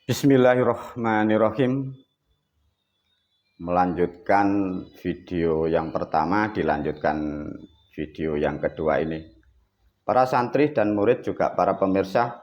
Bismillahirrahmanirrahim. Melanjutkan video yang pertama, dilanjutkan video yang kedua ini. Para santri dan murid juga para pemirsa,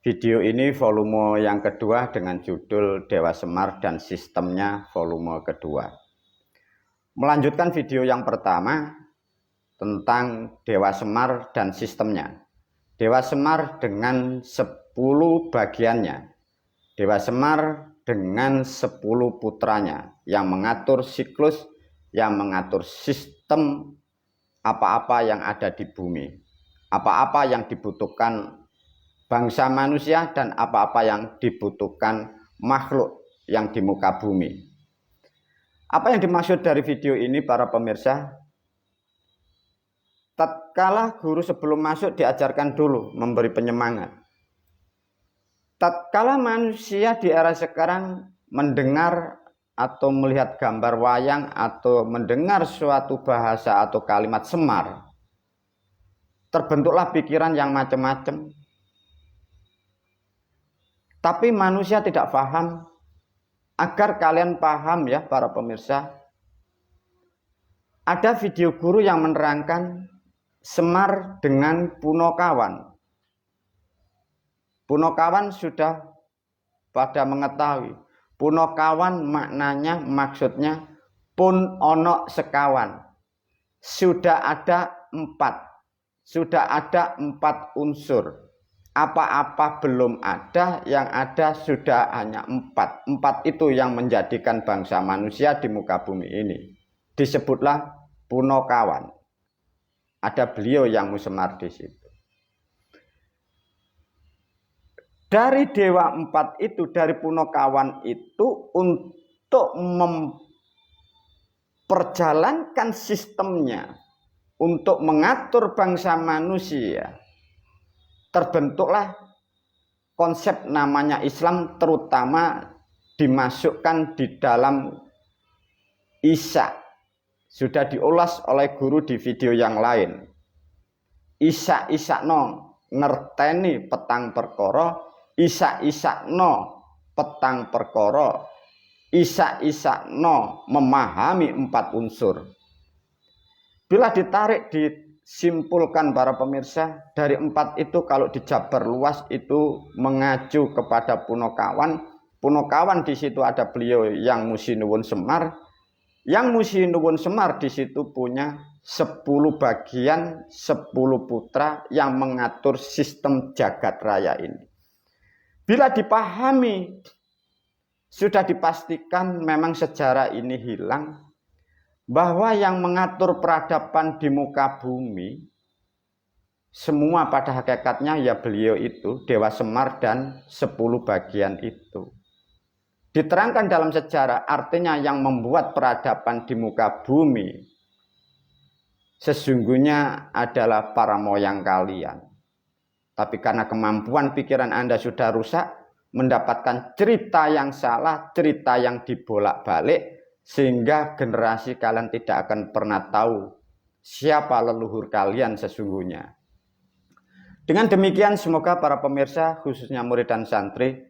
video ini volume yang kedua dengan judul Dewa Semar dan Sistemnya volume kedua. Melanjutkan video yang pertama tentang Dewa Semar dan sistemnya. Dewa Semar dengan 10 bagiannya. Dewa Semar dengan 10 putranya yang mengatur siklus, yang mengatur sistem apa-apa yang ada di bumi, apa-apa yang dibutuhkan bangsa manusia dan apa-apa yang dibutuhkan makhluk yang di muka bumi. Apa yang dimaksud dari video ini para pemirsa? Tatkala guru sebelum masuk diajarkan dulu memberi penyemangat. Tatkala manusia di era sekarang mendengar atau melihat gambar wayang atau mendengar suatu bahasa atau kalimat semar, terbentuklah pikiran yang macam-macam. Tapi manusia tidak paham. Agar kalian paham ya para pemirsa, ada video guru yang menerangkan Semar dengan Punokawan. Punokawan sudah pada mengetahui. Punokawan maknanya, maksudnya pun ono sekawan. Sudah ada 4. Sudah ada 4 unsur. Apa-apa belum ada, yang ada sudah hanya 4. 4 itu yang menjadikan bangsa manusia di muka bumi ini. Disebutlah Punokawan. Ada beliau yang Semar di situ. Dari Dewa 4 itu, dari Punokawan itu, untuk memperjalankan sistemnya, untuk mengatur bangsa manusia, terbentuklah konsep namanya Islam, terutama dimasukkan di dalam Isya. Sudah diulas oleh guru di video yang lain. Isya-isakno ngerteni petang perkara, Isya-isakno petang perkara, Isya-isakno memahami 4 unsur. Bila ditarik, disimpulkan para pemirsa, dari 4 itu kalau dijabar luas itu mengacu kepada Punokawan. Punokawan di situ ada beliau yang Musi Nuwun Semar. Yang Musi Nuwun Semar di situ punya 10 bagian, 10 putra yang mengatur sistem jagat raya ini. Bila dipahami, sudah dipastikan memang sejarah ini hilang, bahwa yang mengatur peradaban di muka bumi, semua pada hakikatnya ya beliau itu, Dewa Semar dan 10 bagian itu. Diterangkan dalam sejarah, artinya yang membuat peradaban di muka bumi sesungguhnya adalah para moyang kalian. Tapi karena kemampuan pikiran Anda sudah rusak, mendapatkan cerita yang salah, cerita yang dibolak-balik, sehingga generasi kalian tidak akan pernah tahu siapa leluhur kalian sesungguhnya. Dengan demikian semoga para pemirsa, khususnya murid dan santri,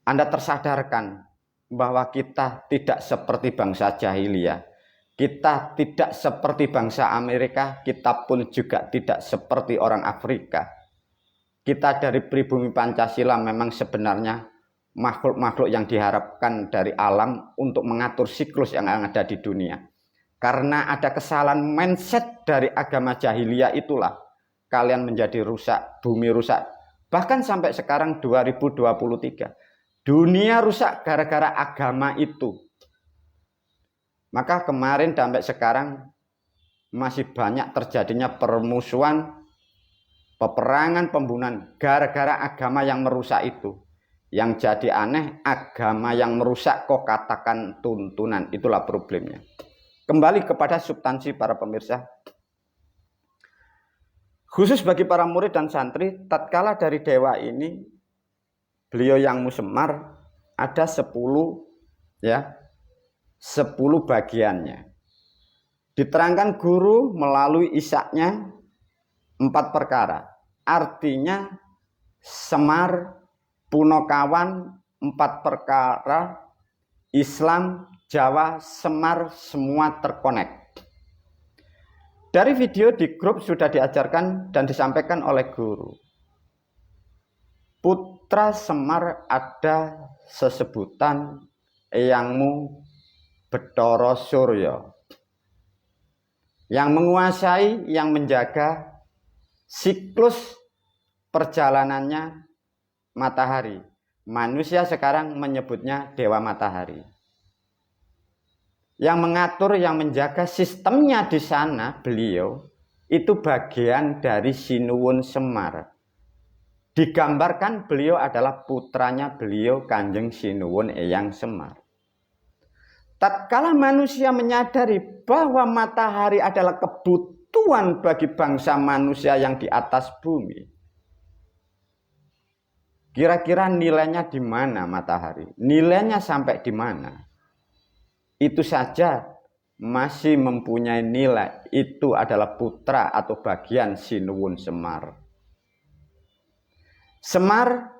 Anda tersadarkan bahwa kita tidak seperti bangsa jahiliyah. Kita tidak seperti bangsa Amerika, kita pun juga tidak seperti orang Afrika. Kita dari pribumi Pancasila memang sebenarnya makhluk-makhluk yang diharapkan dari alam untuk mengatur siklus yang ada di dunia. Karena ada kesalahan mindset dari agama jahiliyah, itulah kalian menjadi rusak, bumi rusak. Bahkan sampai sekarang 2023, dunia rusak gara-gara agama itu. Maka kemarin sampai sekarang masih banyak terjadinya permusuhan, peperangan, pembunuhan gara-gara agama yang merusak itu. Yang jadi aneh, agama yang merusak kok katakan tuntunan. Itulah problemnya. Kembali kepada substansi para pemirsa. Khusus bagi para murid dan santri, tatkala dari dewa ini, beliau yang Semar ada 10 ya. 10 bagiannya. Diterangkan guru melalui isaknya 4 perkara. Artinya Semar, Punokawan, 4 perkara, Islam, Jawa, Semar, semua terkonek. Dari video di grup sudah diajarkan dan disampaikan oleh guru. Putra Semar ada sesebutan Eyangmu Bathara Surya, yang menguasai, yang menjaga siklus perjalanannya matahari. Manusia sekarang menyebutnya Dewa Matahari. Yang mengatur, yang menjaga sistemnya di sana, beliau itu bagian dari Sinuwun Semar. Digambarkan beliau adalah putranya beliau, Kanjeng Sinuwun Eyang Semar. Tatkala manusia menyadari bahwa matahari adalah kebutuhan bagi bangsa manusia yang di atas bumi, kira-kira nilainya di mana matahari? Nilainya sampai di mana? Itu saja masih mempunyai nilai. Itu adalah putra atau bagian Sinuwun Semar. Semar,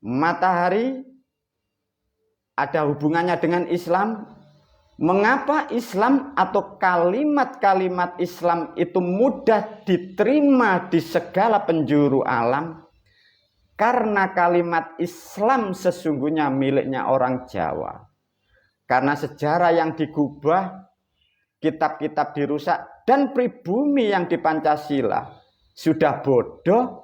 matahari, ada hubungannya dengan Islam. Mengapa Islam atau kalimat-kalimat Islam itu mudah diterima di segala penjuru alam? Karena kalimat Islam sesungguhnya miliknya orang Jawa. Karena sejarah yang digubah, kitab-kitab dirusak, dan pribumi yang di Pancasila sudah bodoh,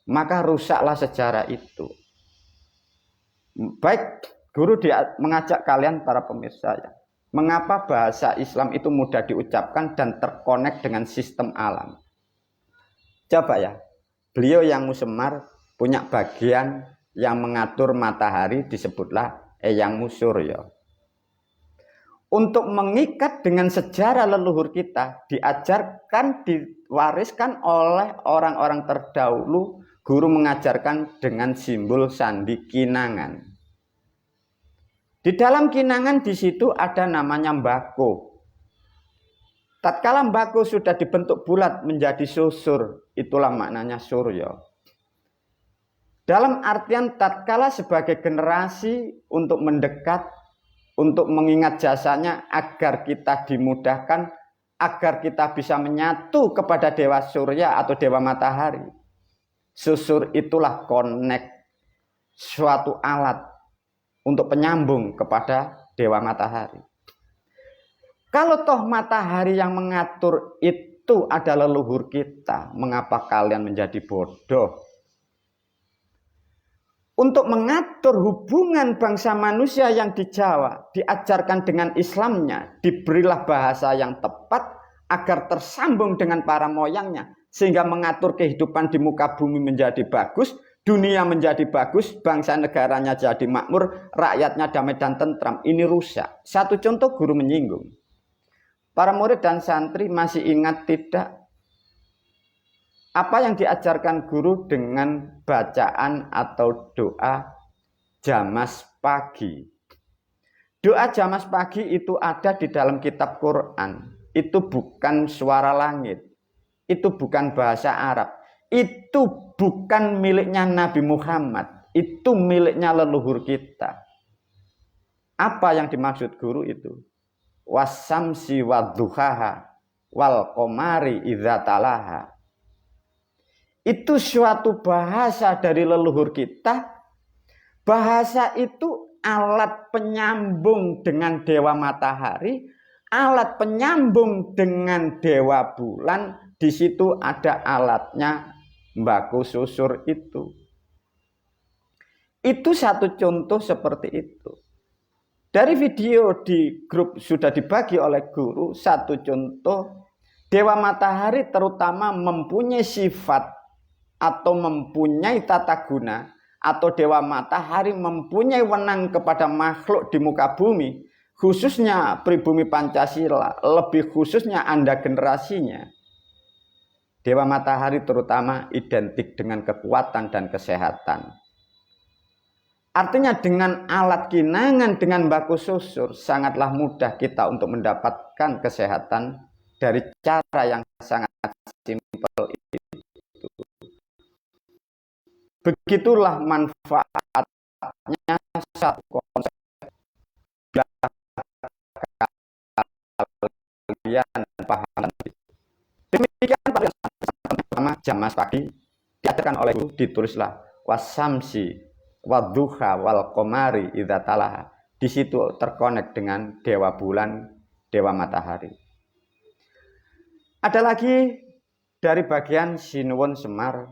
maka rusaklah sejarah itu. Baik, guru mengajak kalian para pemirsa ya. Mengapa bahasa Islam itu mudah diucapkan dan terkonek dengan sistem alam? Coba ya, beliau yang Semar punya bagian yang mengatur matahari, disebutlah Eyangmu Surya. Untuk mengikat dengan sejarah leluhur kita, diajarkan, diwariskan oleh orang-orang terdahulu, guru mengajarkan dengan simbol sandi kinangan. Di dalam kinangan di situ ada namanya mbako. Tatkala mbako sudah dibentuk bulat menjadi susur, itulah maknanya Surya. Dalam artian tatkala sebagai generasi untuk mendekat, untuk mengingat jasanya agar kita dimudahkan, agar kita bisa menyatu kepada Dewa Surya atau Dewa Matahari. Susur itulah connect, suatu alat untuk penyambung kepada Dewa Matahari. Kalau toh matahari yang mengatur itu adalah leluhur kita, mengapa kalian menjadi bodoh? Untuk mengatur hubungan bangsa manusia yang di Jawa, diajarkan dengan Islamnya, diberilah bahasa yang tepat agar tersambung dengan para moyangnya, sehingga mengatur kehidupan di muka bumi menjadi bagus, dunia menjadi bagus, bangsa negaranya jadi makmur, rakyatnya damai dan tentram. Ini rusak. Satu contoh guru menyinggung. Para murid dan santri masih ingat tidak? Apa yang diajarkan guru dengan bacaan atau doa jamas pagi? Doa jamas pagi itu ada di dalam kitab Quran. Itu bukan suara langit. Itu bukan bahasa Arab. Itu bukan miliknya Nabi Muhammad. Itu miliknya leluhur kita. Apa yang dimaksud guru itu? Wasamsi wadduhaha wal qamari idza talaha. Itu suatu bahasa dari leluhur kita. Bahasa itu alat penyambung dengan Dewa Matahari, alat penyambung dengan Dewa Bulan. Di situ ada alatnya mbako susur itu. Itu satu contoh seperti itu. Dari video di grup sudah dibagi oleh guru, satu contoh Dewa Matahari terutama mempunyai sifat atau mempunyai tata guna, atau Dewa Matahari mempunyai wenang kepada makhluk di muka bumi, khususnya pribumi Pancasila, lebih khususnya Anda generasinya. Dewa Matahari terutama identik dengan kekuatan dan kesehatan. Artinya dengan alat kinangan, dengan baku susur, sangatlah mudah kita untuk mendapatkan kesehatan dari cara yang sangat simpel itu. Begitulah manfaat satu konsep kalian paham. Demikian pada pertama jam mas pagi diajarkan oleh guru, ditulislah wasamsi wadduha wal qamari idza talaha. Di situ terkonek dengan dewa bulan, dewa matahari. Ada lagi dari bagian Sinuwun Semar,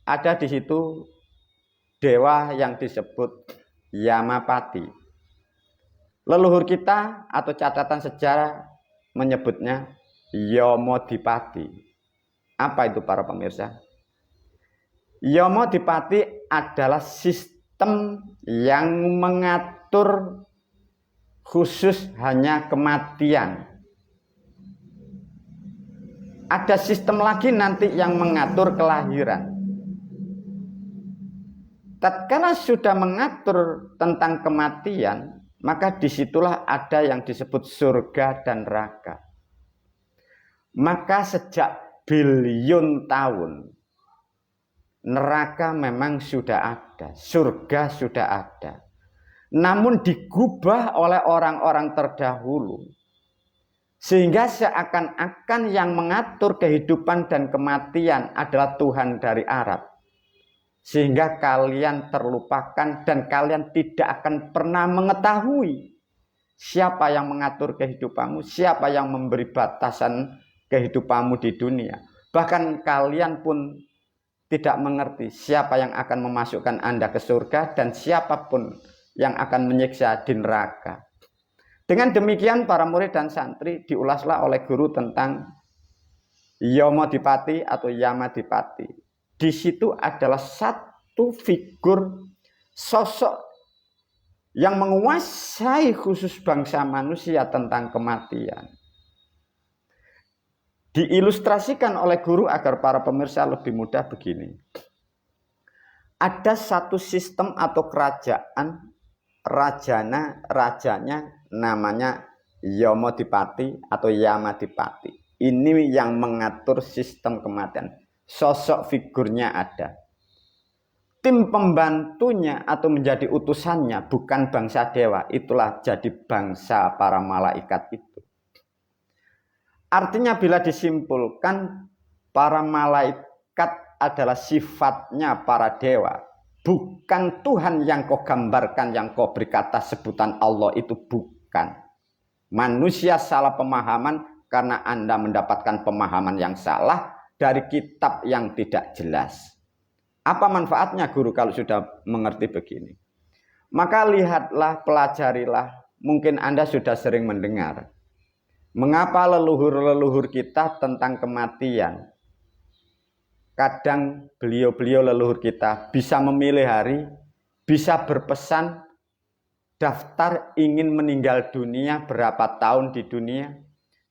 ada di situ dewa yang disebut Yamapati. Leluhur kita atau catatan sejarah menyebutnya Yomodipati. Apa itu para pemirsa? Yomodipati adalah sistem yang mengatur khusus hanya kematian. Ada sistem lagi nanti yang mengatur kelahiran. Tatkala sudah mengatur tentang kematian, maka disitulah ada yang disebut surga dan neraka. Maka sejak bilion tahun, neraka memang sudah ada, surga sudah ada. Namun digubah oleh orang-orang terdahulu. Sehingga seakan-akan yang mengatur kehidupan dan kematian adalah Tuhan dari Arab. Sehingga kalian terlupakan dan kalian tidak akan pernah mengetahui siapa yang mengatur kehidupanmu, siapa yang memberi batasan kehidupanmu di dunia. Bahkan kalian pun tidak mengerti siapa yang akan memasukkan Anda ke surga dan siapapun yang akan menyiksa di neraka. Dengan demikian para murid dan santri diulaslah oleh guru tentang Yomodipati atau Yamadipati. Di situ adalah satu figur sosok yang menguasai khusus bangsa manusia tentang kematian. Diilustrasikan oleh guru agar para pemirsa lebih mudah begini. Ada satu sistem atau kerajaan, rajanya namanya Yomodipati atau Yamadipati. Ini yang mengatur sistem kematian. Sosok figurnya ada. Tim pembantunya atau menjadi utusannya bukan bangsa dewa. Itulah jadi bangsa para malaikat itu. Artinya bila disimpulkan para malaikat adalah sifatnya para dewa. Bukan Tuhan yang kau gambarkan, yang kau beri kata sebutan Allah itu bukan. Manusia salah pemahaman karena Anda mendapatkan pemahaman yang salah dari kitab yang tidak jelas. Apa manfaatnya guru kalau sudah mengerti begini? Maka lihatlah, pelajarilah. Mungkin Anda sudah sering mendengar. Mengapa leluhur-leluhur kita tentang kematian? Kadang beliau-beliau leluhur kita bisa memilih hari, bisa berpesan daftar ingin meninggal dunia berapa tahun di dunia.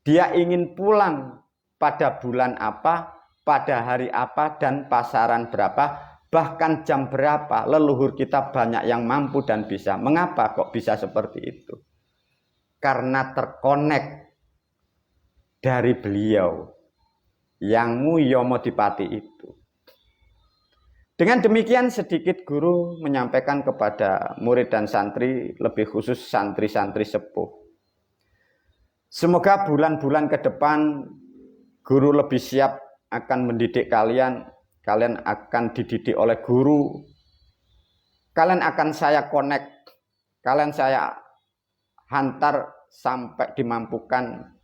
Dia ingin pulang pada bulan apa, pada hari apa, dan pasaran berapa, bahkan jam berapa. Leluhur kita banyak yang mampu dan bisa. Mengapa kok bisa seperti itu? Karena terkonek dari beliau yang Yomodipati itu. Dengan demikian sedikit guru menyampaikan kepada murid dan santri, lebih khusus santri-santri sepuh. Semoga bulan-bulan ke depan guru lebih siap akan mendidik kalian. Kalian akan dididik oleh guru. Kalian akan saya connect. Kalian saya hantar sampai dimampukan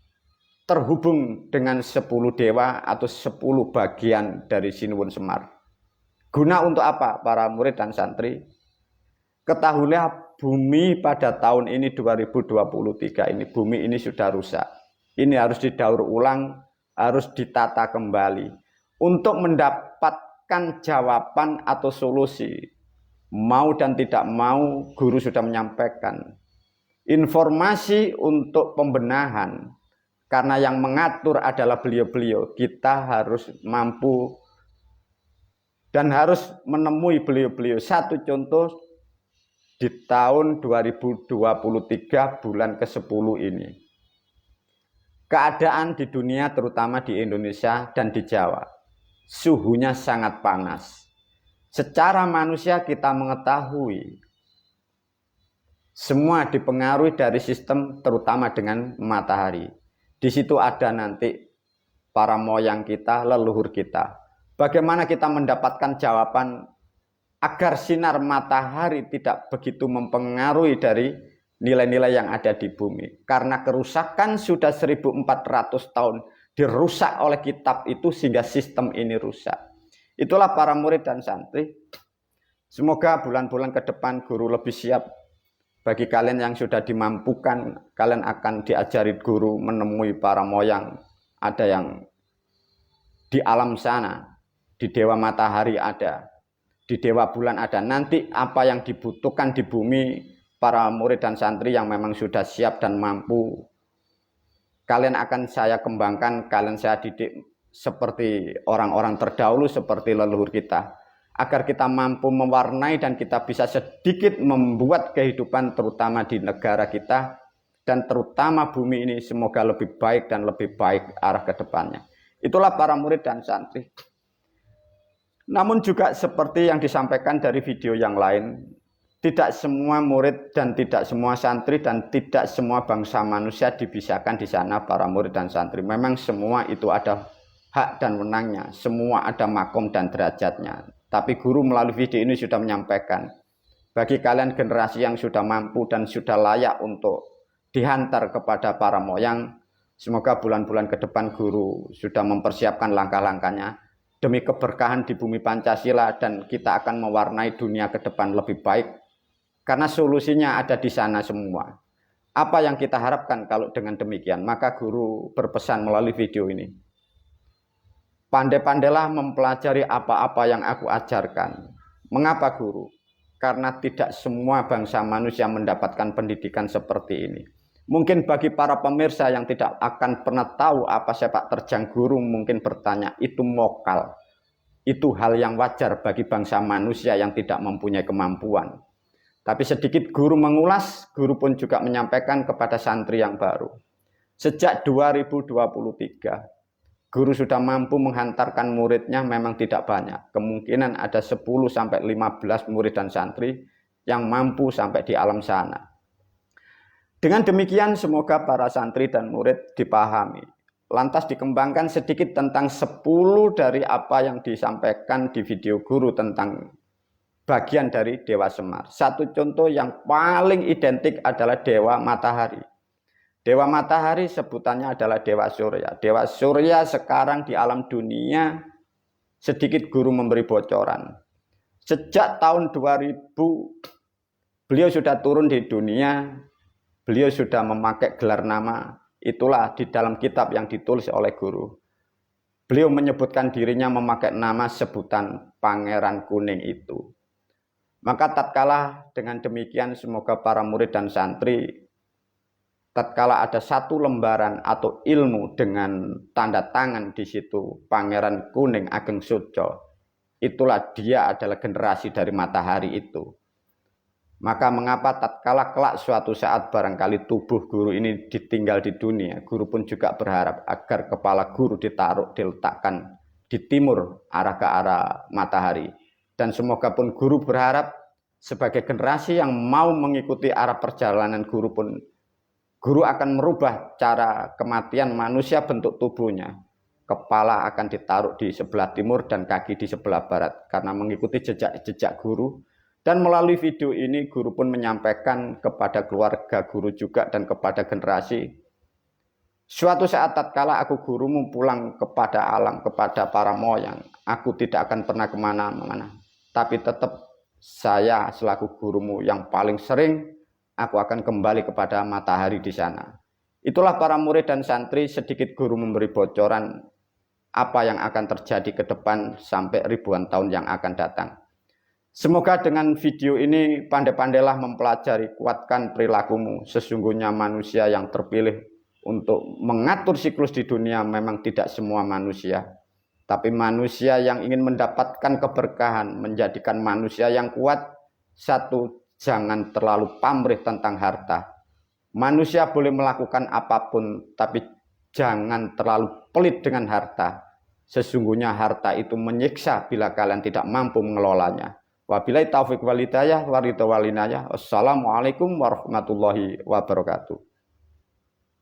terhubung dengan 10 dewa atau 10 bagian dari Sinuwun Semar. Guna untuk apa para murid dan santri? Ketahuilah bumi pada tahun ini 2023 ini, bumi ini sudah rusak. Ini harus didaur ulang, harus ditata kembali. Untuk mendapatkan jawaban atau solusi, mau dan tidak mau, guru sudah menyampaikan. Informasi untuk pembenahan, karena yang mengatur adalah beliau-beliau. Kita harus mampu dan harus menemui beliau-beliau. Satu contoh di tahun 2023 bulan ke-10 ini. Keadaan di dunia terutama di Indonesia dan di Jawa. Suhunya sangat panas. Secara manusia kita mengetahui semua dipengaruhi dari sistem terutama dengan matahari. Di situ ada nanti para moyang kita, leluhur kita. Bagaimana kita mendapatkan jawaban agar sinar matahari tidak begitu mempengaruhi dari nilai-nilai yang ada di bumi. Karena kerusakan sudah 1400 tahun dirusak oleh kitab itu sehingga sistem ini rusak. Itulah para murid dan santri. Semoga bulan-bulan ke depan guru lebih siap. Bagi kalian yang sudah dimampukan, kalian akan diajari guru menemui para moyang. Ada yang di alam sana, di dewa matahari ada, di dewa bulan ada. Nanti apa yang dibutuhkan di bumi, para murid dan santri yang memang sudah siap dan mampu, kalian akan saya kembangkan, kalian saya didik seperti orang-orang terdahulu, seperti leluhur kita. Agar kita mampu mewarnai dan kita bisa sedikit membuat kehidupan terutama di negara kita dan terutama bumi ini semoga lebih baik dan lebih baik arah ke depannya. Itulah para murid dan santri. Namun juga seperti yang disampaikan dari video yang lain, tidak semua murid dan tidak semua santri dan tidak semua bangsa manusia dibisahkan di sana para murid dan santri. Memang semua itu ada hak dan wenangnya, semua ada makom dan derajatnya. Tapi guru melalui video ini sudah menyampaikan, bagi kalian generasi yang sudah mampu dan sudah layak untuk dihantar kepada para moyang, semoga bulan-bulan ke depan guru sudah mempersiapkan langkah-langkahnya demi keberkahan di bumi Pancasila dan kita akan mewarnai dunia ke depan lebih baik. Karena solusinya ada di sana semua. Apa yang kita harapkan kalau dengan demikian? Maka guru berpesan melalui video ini. Pandai-pandailah mempelajari apa-apa yang aku ajarkan. Mengapa guru? Karena tidak semua bangsa manusia mendapatkan pendidikan seperti ini. Mungkin bagi para pemirsa yang tidak akan pernah tahu apa sepak terjang guru mungkin bertanya, itu mokal. Itu hal yang wajar bagi bangsa manusia yang tidak mempunyai kemampuan. Tapi sedikit guru mengulas, guru pun juga menyampaikan kepada santri yang baru. Sejak 2023, guru sudah mampu menghantarkan muridnya memang tidak banyak. Kemungkinan ada 10-15 murid dan santri yang mampu sampai di alam sana. Dengan demikian semoga para santri dan murid dipahami. Lantas dikembangkan sedikit tentang 10 dari apa yang disampaikan di video guru tentang bagian dari Dewa Semar. Satu contoh yang paling identik adalah Dewa Matahari. Dewa Matahari sebutannya adalah Dewa Surya. Dewa Surya sekarang di alam dunia sedikit guru memberi bocoran. Sejak tahun 2000 beliau sudah turun di dunia, beliau sudah memakai gelar nama. Itulah di dalam kitab yang ditulis oleh guru. Beliau menyebutkan dirinya memakai nama sebutan Pangeran Kuning itu. Maka tatkala dengan demikian semoga para murid dan santri tatkala ada satu lembaran atau ilmu dengan tanda tangan di situ Pangeran Kuning Ageng Suryo, itulah dia adalah generasi dari matahari itu. Maka mengapa tatkala kelak suatu saat barangkali tubuh guru ini ditinggal di dunia, guru pun juga berharap agar kepala guru diletakkan di timur arah ke arah matahari. Dan semoga pun guru berharap sebagai generasi yang mau mengikuti arah perjalanan guru pun, guru akan merubah cara kematian manusia bentuk tubuhnya. Kepala akan ditaruh di sebelah timur dan kaki di sebelah barat. Karena mengikuti jejak-jejak guru. Dan melalui video ini guru pun menyampaikan kepada keluarga guru juga dan kepada generasi. Suatu saat tatkala aku gurumu pulang kepada alam, kepada para moyang. Aku tidak akan pernah kemana-mana. Tapi tetap saya selaku gurumu yang paling sering, aku akan kembali kepada matahari di sana. Itulah para murid dan santri sedikit guru memberi bocoran apa yang akan terjadi ke depan sampai ribuan tahun yang akan datang. Semoga dengan video ini pandai-pandailah mempelajari, kuatkan perilakumu. Sesungguhnya manusia yang terpilih untuk mengatur siklus di dunia memang tidak semua manusia. Tapi manusia yang ingin mendapatkan keberkahan, menjadikan manusia yang kuat, satu, jangan terlalu pamrih tentang harta. Manusia boleh melakukan apapun, tapi jangan terlalu pelit dengan harta. Sesungguhnya harta itu menyiksa bila kalian tidak mampu mengelolanya. Wabillahi taufiq wal hidayah wa ridha wal inayah. Wassalamualaikum warahmatullahi wabarakatuh.